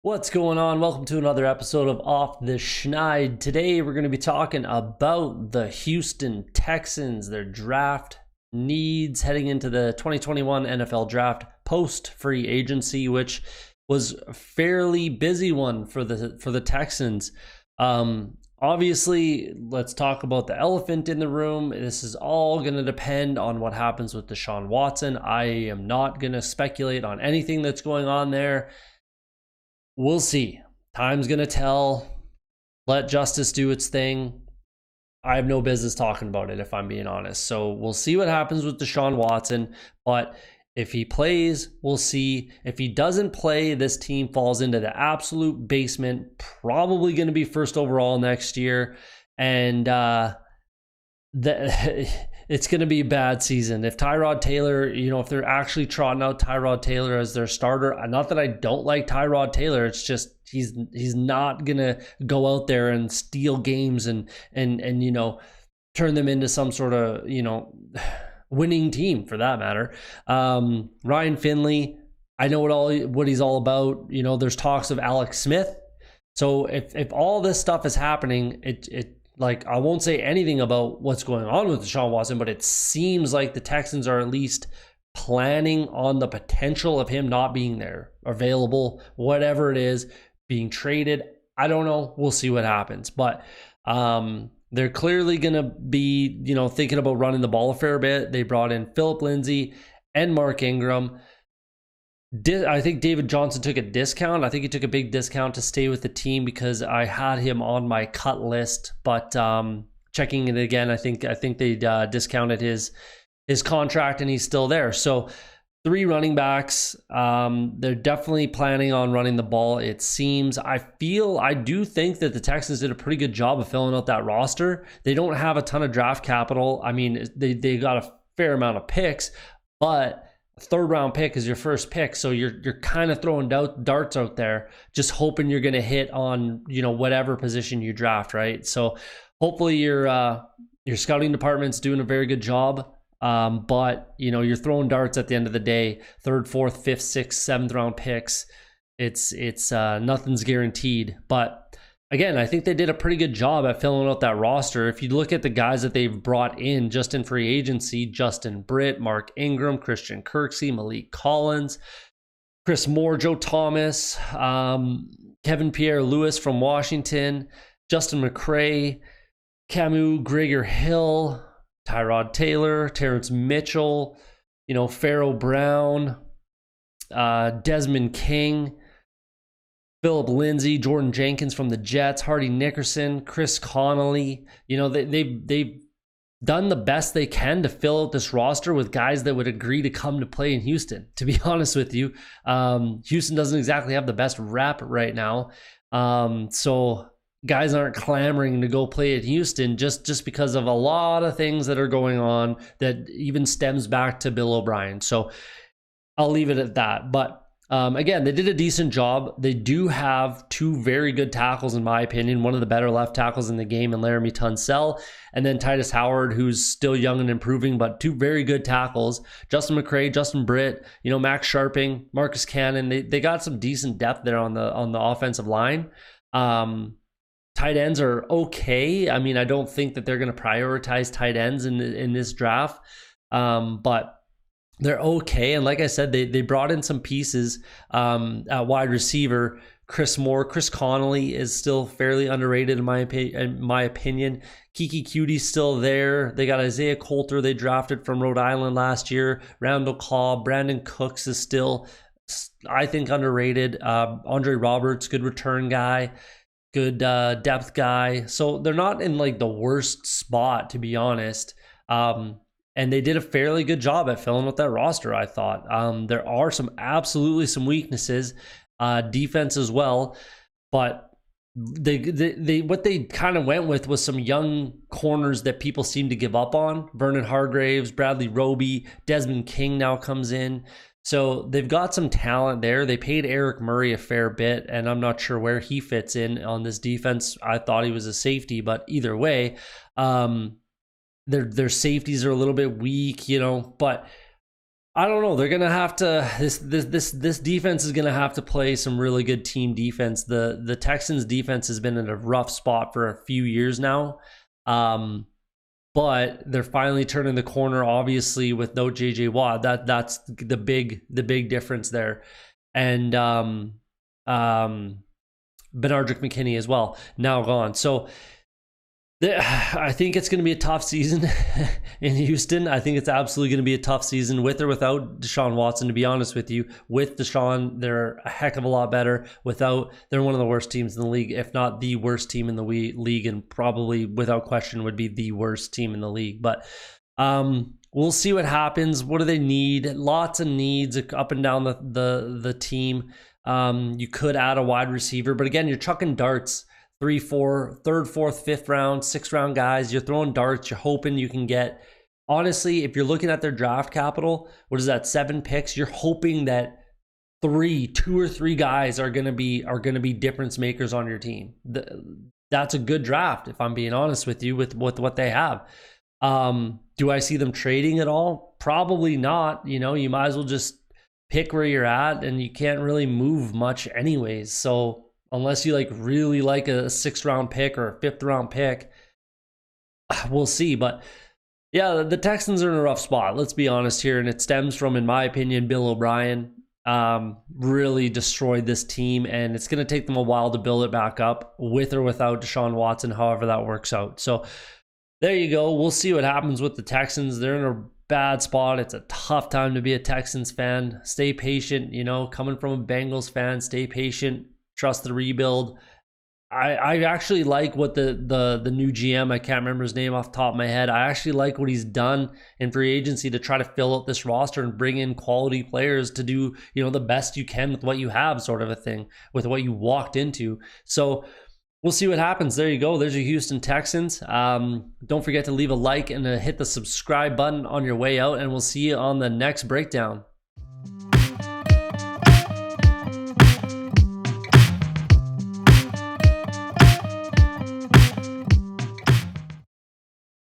What's going on? Welcome to another episode of Off the Schneid. Today we're going to be talking about the Houston Texans, their draft needs heading into the 2021 NFL draft post free agency, which was a fairly busy one for the Texans. Obviously, let's talk about the elephant in the room. This is all going to depend on what happens with Deshaun Watson. I am not going to speculate on anything that's going on there. We'll see. Time's going to tell. Let justice do its thing. I have no business talking about it, if I'm being honest. So we'll see what happens with Deshaun Watson. But if he plays, we'll see. If he doesn't play, this team falls into the absolute basement. Probably going to be first overall next year. And it's going to be a bad season. If Tyrod Taylor, if they're actually trotting out Tyrod Taylor as their starter, not that I don't like Tyrod Taylor, it's just he's not going to go out there and steal games and turn them into some sort of, winning team for that matter. Ryan Finley, I know what he's all about. There's talks of Alex Smith. So if all this stuff is happening, I won't say anything about what's going on with Deshaun Watson, but it seems like the Texans are at least planning on the potential of him not being there, available, whatever it is, being traded. I don't know. We'll see what happens. But they're clearly going to be, thinking about running the ball a fair bit. They brought in Phillip Lindsay and Mark Ingram. I think David Johnson took a discount. I think he took a big discount to stay with the team because I had him on my cut list. But checking it again, I think they discounted his contract and he's still there. So 3 running backs. They're definitely planning on running the ball, it seems. I do think that the Texans did a pretty good job of filling out that roster. They don't have a ton of draft capital. I mean, they got a fair amount of picks, but third round pick is your first pick, so you're kind of throwing darts out there, just hoping you're going to hit on whatever position you draft, right? So hopefully your scouting department's doing a very good job, but you're throwing darts at the end of the day. 3rd, 4th, 5th, 6th, 7th round picks, it's nothing's guaranteed. But again, I think they did a pretty good job at filling out that roster. If you look at the guys that they've brought in just in free agency, Justin Britt, Mark Ingram, Christian Kirksey, Malik Collins, Chris Moore, Joe Thomas, Kevin Pierre-Louis from Washington, Justin McCray, Camus Gregor-Hill, Tyrod Taylor, Terrence Mitchell, Pharaoh Brown, Desmond King, Phillip Lindsay, Jordan Jenkins from the Jets, Hardy Nickerson, Chris Connolly. They've done the best they can to fill out this roster with guys that would agree to come to play in Houston. To be honest with you, Houston doesn't exactly have the best rep right now. So guys aren't clamoring to go play at Houston just because of a lot of things that are going on that even stems back to Bill O'Brien. So I'll leave it at that. But again, they did a decent job. They do have 2 very good tackles, in my opinion. One of the better left tackles in the game in Laramie Tunsil, and then Titus Howard, who's still young and improving, but 2 very good tackles. Justin McCray, Justin Britt, Max Sharping, Marcus Cannon. They got some decent depth there on the offensive line. Tight ends are okay. I mean, I don't think that they're going to prioritize tight ends in this draft, but they're okay. And like I said, they brought in some pieces at wide receiver. Chris Moore, Chris Connolly is still fairly underrated in my opinion. Kiki Cutie's still there. They got Isaiah Coulter they drafted from Rhode Island last year. Randall Cobb, Brandon Cooks is still, I think, underrated. Andre Roberts, good return guy, good depth guy. So they're not in the worst spot, to be honest. And they did a fairly good job at filling out that roster, I thought. There are absolutely some weaknesses, defense as well, but they what they kind of went with was some young corners that people seem to give up on. Vernon Hargraves, Bradley Roby, Desmond King now comes in. So they've got some talent there. They paid Eric Murray a fair bit, and I'm not sure where he fits in on this defense. I thought he was a safety, but either way, their safeties are a little bit weak, but I don't know. They're gonna have to. This defense is gonna have to play some really good team defense. The Texans defense has been in a rough spot for a few years now, but they're finally turning the corner. Obviously, with no JJ Watt, that's the big difference there, and Benardrick McKinney as well, now gone. So I think it's going to be a tough season in Houston. I think it's absolutely going to be a tough season with or without Deshaun Watson, to be honest with you. With Deshaun, they're a heck of a lot better. Without, they're one of the worst teams in the league, if not the worst team in the league, and probably without question would be the worst team in the league. But we'll see what happens. What do they need? Lots of needs up and down the team. You could add a wide receiver, but again, you're chucking darts. 3, 4, third, fourth, fifth round, sixth round guys. You're throwing darts. You're hoping you can get. Honestly, if you're looking at their draft capital, what is that? 7 picks. You're hoping that 2 or 3 guys are gonna be difference makers on your team. That's a good draft, if I'm being honest with you, with what they have. Do I see them trading at all? Probably not. You know, you might as well just pick where you're at, and you can't really move much anyways. So unless you really like a 6th round pick or a 5th round pick, we'll see. But yeah, the Texans are in a rough spot. Let's be honest here. And it stems from, in my opinion, Bill O'Brien really destroyed this team. And it's going to take them a while to build it back up, with or without Deshaun Watson, however that works out. So there you go. We'll see what happens with the Texans. They're in a bad spot. It's a tough time to be a Texans fan. Stay patient. You know, coming from a Bengals fan, stay patient. Trust the rebuild. I actually like what the new GM, I can't remember his name off the top of my head. I actually like what he's done in free agency to try to fill out this roster and bring in quality players to do, you know, the best you can with what you have, sort of a thing, with what you walked into. So we'll see what happens. There you go. There's your Houston Texans. Don't forget to leave a like and hit the subscribe button on your way out, and we'll see you on the next breakdown.